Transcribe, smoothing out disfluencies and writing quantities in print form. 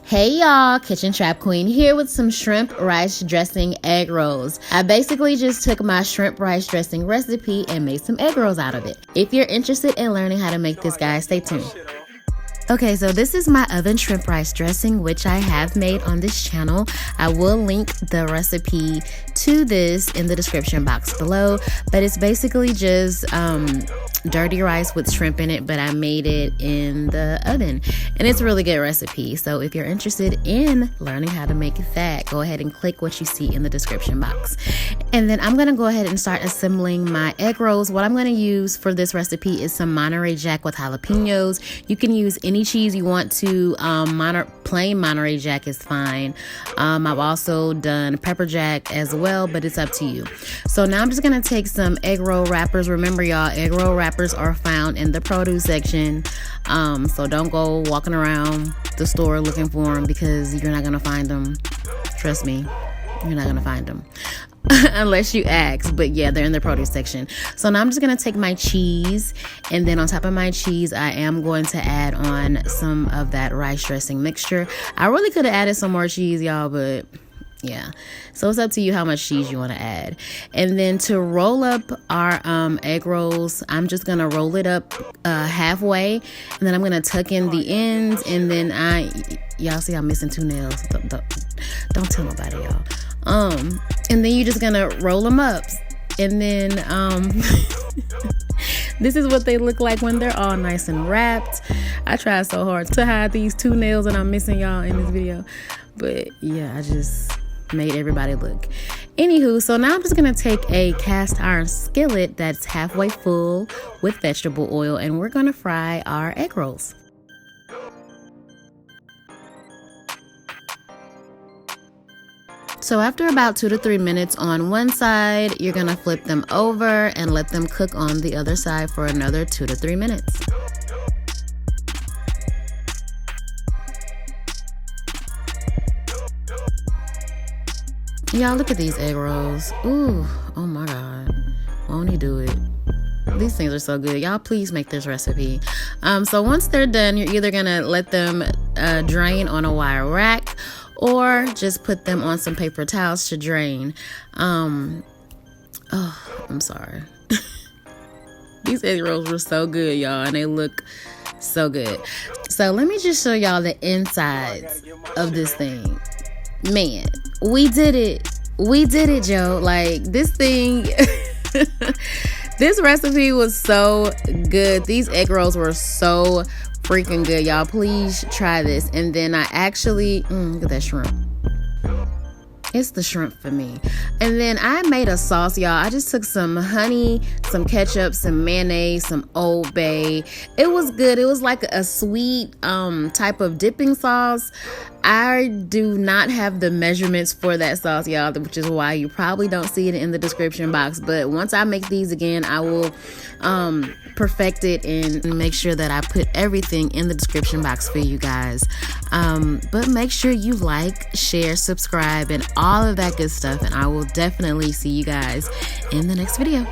Hey y'all, Kitchen Trap Queen here with some shrimp rice dressing egg rolls. I basically just took my shrimp rice dressing recipe and made some egg rolls out of it. If you're interested in learning how to make this, guys, stay tuned. Okay, so this is my oven shrimp rice dressing, which I have made on this channel. I will link the recipe to this in the description box below, but it's basically just dirty rice with shrimp in it, but I made it in the oven, and it's a really good recipe. So if you're interested in learning how to make that, go ahead and click what you see in the description box. And then I'm gonna go ahead and start assembling my egg rolls. What I'm gonna use for this recipe is some Monterey Jack with jalapenos. You can use any cheese you want to. Plain Monterey Jack is fine. I've also done pepper jack as well, but it's up to you. So now I'm just gonna take some egg roll wrappers. Remember y'all, egg roll wrappers are found in the produce section. So don't go walking around the store looking for them, because you're not gonna find them. Trust me, you're not gonna find them. Unless you ask, but yeah, they're in the produce section. So now I'm just gonna take my cheese, and then on top of my cheese I am going to add on some of that rice dressing mixture. I really could have added some more cheese, y'all, but yeah, so it's up to you how much cheese you want to add. And then to roll up our egg rolls, I'm just gonna roll it up halfway, and then I'm gonna tuck in the ends, and then y'all see I'm missing 2 nails. Don't tell nobody, y'all. And then you're just gonna roll them up, and then this is what they look like when they're all nice and wrapped. I tried so hard to hide these 2 nails that I'm missing, y'all, in this video, but yeah, I just made everybody look. Anywho, so now I'm just gonna take a cast iron skillet that's halfway full with vegetable oil, and we're gonna fry our egg rolls. So after about 2 to 3 minutes on one side, you're gonna flip them over and let them cook on the other side for another 2 to 3 minutes. Y'all, look at these egg rolls. Ooh, oh my God, won't he do it? These things are so good. Y'all, please make this recipe. So once they're done, you're either gonna let them drain on a wire rack, or just put them on some paper towels to drain. Oh, I'm sorry. These egg rolls were so good, y'all, and they look so good. So let me just show y'all the insides of this thing. Man, we did it. We did it, Joe. Like, this thing, this recipe was so good. These egg rolls were so freaking good, y'all. Please try this. And then I actually look at that shrimp. It's the shrimp for me. And then I made a sauce, y'all. I just took some honey, some ketchup, some mayonnaise, some Old Bay. It was good. It was like a sweet type of dipping sauce. I do not have the measurements for that sauce, y'all, which is why you probably don't see it in the description box. But once I make these again, I will perfect it and make sure that I put everything in the description box for you guys. But make sure you like, share, subscribe, and all of that good stuff. And I will definitely see you guys in the next video.